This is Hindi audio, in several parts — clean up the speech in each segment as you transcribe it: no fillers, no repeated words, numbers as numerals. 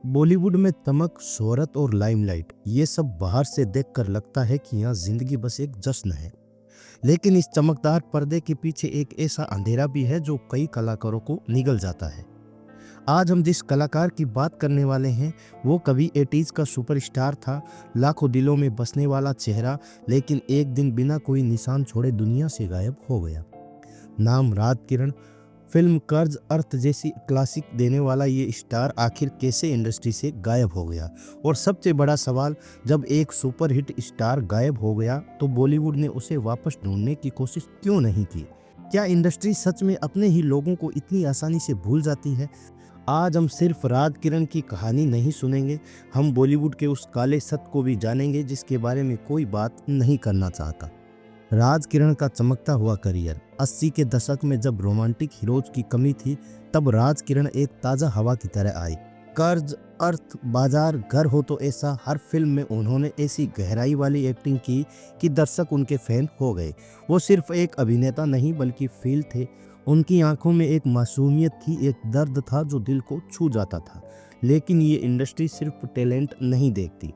बॉलीवुड में चमक, शोहरत और लाइमलाइट ये सब बाहर से देखकर लगता है कि यहाँ जिंदगी बस एक जश्न है। लेकिन इस चमकदार पर्दे के पीछे एक ऐसा अंधेरा भी है जो कई कलाकारों को निगल जाता है। आज हम जिस कलाकार की बात करने वाले हैं वो कभी 80s का सुपरस्टार था, लाखों दिलों में बसने वाला चेहरा, लेकिन एक दिन बिना कोई निशान छोड़े दुनिया से गायब हो गया। नाम राज किरण। फिल्म कर्ज अर्थ जैसी क्लासिक देने वाला ये स्टार आखिर कैसे इंडस्ट्री से गायब हो गया। और सबसे बड़ा सवाल, जब एक सुपरहिट स्टार गायब हो गया तो बॉलीवुड ने उसे वापस ढूंढने की कोशिश क्यों नहीं की। क्या इंडस्ट्री सच में अपने ही लोगों को इतनी आसानी से भूल जाती है। आज हम सिर्फ राज किरण की कहानी नहीं सुनेंगे, हम बॉलीवुड के उस काले सत्य को भी जानेंगे जिसके बारे में कोई बात नहीं करना चाहता। राज किरण का चमकता हुआ करियर। 80 के दशक में जब रोमांटिक हीरोज की कमी थी, तब राज किरण एक ताज़ा हवा की तरह आई। कर्ज, अर्थ, बाजार, घर हो तो ऐसा, हर फिल्म में उन्होंने ऐसी गहराई वाली एक्टिंग की कि दर्शक उनके फैन हो गए। वो सिर्फ एक अभिनेता नहीं बल्कि फील थे। उनकी आंखों में एक मासूमियत थी, एक दर्द था जो दिल को छू जाता था। लेकिन ये इंडस्ट्री सिर्फ टैलेंट नहीं देखती,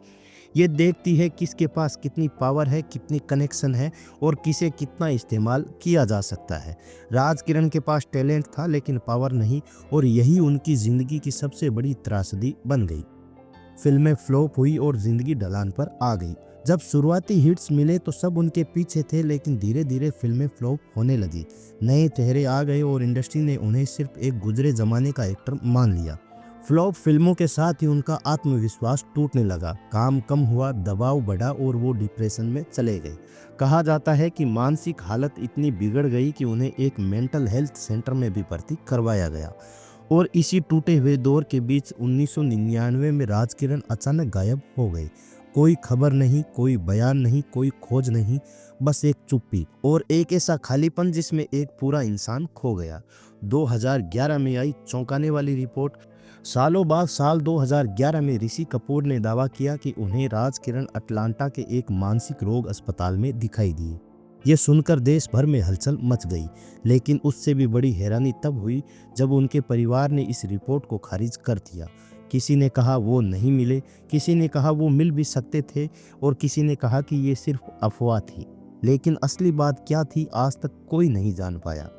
ये देखती है किसके पास कितनी पावर है, कितनी कनेक्शन है और किसे कितना इस्तेमाल किया जा सकता है। राज किरण के पास टैलेंट था लेकिन पावर नहीं, और यही उनकी ज़िंदगी की सबसे बड़ी त्रासदी बन गई। फिल्में फ्लॉप हुई और ज़िंदगी ढलान पर आ गई। जब शुरुआती हिट्स मिले तो सब उनके पीछे थे, लेकिन धीरे धीरे फिल्में फ्लॉप होने लगी। नए चेहरे आ गए और इंडस्ट्री ने उन्हें सिर्फ एक गुजरे ज़माने का एक्टर मान लिया। फ्लॉप फिल्मों के साथ ही उनका आत्मविश्वास टूटने लगा, काम कम हुआ, दबाव बढ़ा और वो डिप्रेशन में चले गए। कहा जाता है कि मानसिक हालत इतनी बिगड़ गई कि उन्हें एक मेंटल हेल्थ सेंटर में भी भर्ती करवाया गया। और इसी टूटे हुए दौर के बीच 1999 में राज किरण अचानक गायब हो गए। कोई खबर नहीं, कोई बयान नहीं, कोई खोज नहीं, बस एक चुप्पी और एक ऐसा खालीपन जिसमें एक पूरा इंसान खो गया। 2011 में आई चौंकाने वाली रिपोर्ट। सालों बाद साल 2011 में ऋषि कपूर ने दावा किया कि उन्हें राज किरण अटलांटा के एक मानसिक रोग अस्पताल में दिखाई दिए। ये सुनकर देश भर में हलचल मच गई, लेकिन उससे भी बड़ी हैरानी तब हुई जब उनके परिवार ने इस रिपोर्ट को खारिज कर दिया। किसी ने कहा वो नहीं मिले, किसी ने कहा वो मिल भी सकते थे और किसी ने कहा कि ये सिर्फ अफवाह थी। लेकिन असली बात क्या थी आज तक कोई नहीं जान पाया।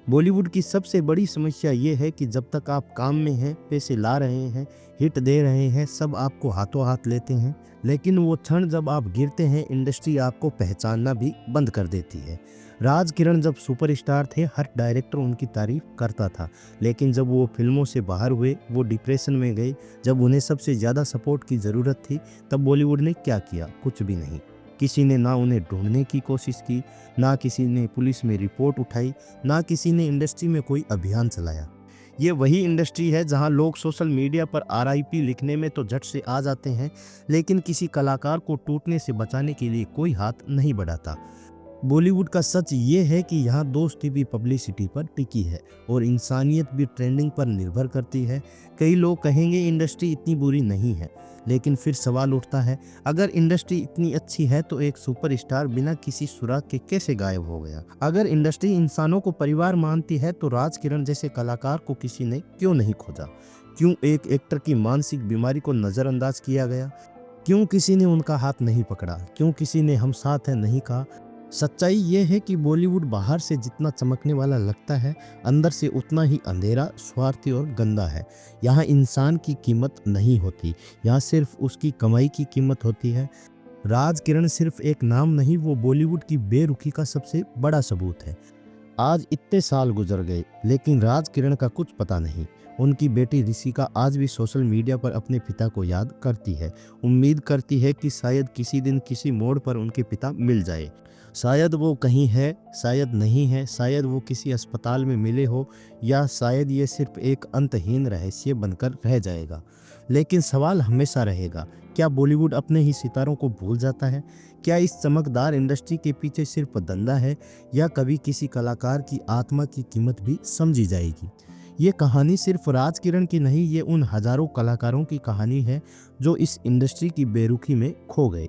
बॉलीवुड की सबसे बड़ी समस्या ये है कि जब तक आप काम में हैं, पैसे ला रहे हैं, हिट दे रहे हैं, सब आपको हाथों हाथ लेते हैं, लेकिन वो क्षण जब आप गिरते हैं इंडस्ट्री आपको पहचानना भी बंद कर देती है। राज किरण जब सुपरस्टार थे हर डायरेक्टर उनकी तारीफ करता था, लेकिन जब वो फिल्मों से बाहर हुए, वो डिप्रेशन में गए, जब उन्हें सबसे ज़्यादा सपोर्ट की ज़रूरत थी, तब बॉलीवुड ने क्या किया? कुछ भी नहीं। किसी ने ना उन्हें ढूंढने की कोशिश की, ना किसी ने पुलिस में रिपोर्ट उठाई, ना किसी ने इंडस्ट्री में कोई अभियान चलाया। ये वही इंडस्ट्री है जहां लोग सोशल मीडिया पर RIP लिखने में तो झट से आ जाते हैं, लेकिन किसी कलाकार को टूटने से बचाने के लिए कोई हाथ नहीं बढ़ाता। बॉलीवुड का सच ये है कि यहाँ दोस्ती भी पब्लिसिटी पर टिकी है और इंसानियत भी ट्रेंडिंग पर निर्भर करती है। कई लोग कहेंगे इंडस्ट्री इतनी बुरी नहीं है, लेकिन फिर सवाल उठता है, अगर इंडस्ट्री इतनी अच्छी है तो एक सुपरस्टार बिना किसी सुराग के कैसे गायब हो गया? अगर इंडस्ट्री इंसानों को परिवार मानती है तो राज किरण जैसे कलाकार को किसी ने क्यों नहीं खोजा? क्यों एक एक्टर की मानसिक बीमारी को नज़रअंदाज किया गया? क्यों किसी ने उनका हाथ नहीं पकड़ा? क्यों किसी ने हम साथ हैं नहीं कहा? सच्चाई ये है कि बॉलीवुड बाहर से जितना चमकने वाला लगता है, अंदर से उतना ही अंधेरा, स्वार्थी और गंदा है। यहाँ इंसान की कीमत नहीं होती, यहाँ सिर्फ उसकी कमाई की कीमत होती है। राज किरण सिर्फ एक नाम नहीं, वो बॉलीवुड की बेरुखी का सबसे बड़ा सबूत है। आज इतने साल गुजर गए, लेकिन राज किरण का कुछ पता नहीं। उनकी बेटी ऋषिका आज भी सोशल मीडिया पर अपने पिता को याद करती है, उम्मीद करती है कि शायद किसी दिन किसी मोड़ पर उनके पिता मिल जाए। शायद वो कहीं है, शायद नहीं है, शायद वो किसी अस्पताल में मिले हो, या शायद ये सिर्फ एक अंतहीन रहस्य बनकर रह जाएगा। लेकिन सवाल हमेशा रहेगा, क्या बॉलीवुड अपने ही सितारों को भूल जाता है? क्या इस चमकदार इंडस्ट्री के पीछे सिर्फ धंधा है, या कभी किसी कलाकार की आत्मा की कीमत भी समझी जाएगी? ये कहानी सिर्फ राज किरण की नहीं, ये उन हजारों कलाकारों की कहानी है जो इस इंडस्ट्री की बेरुखी में खो गए।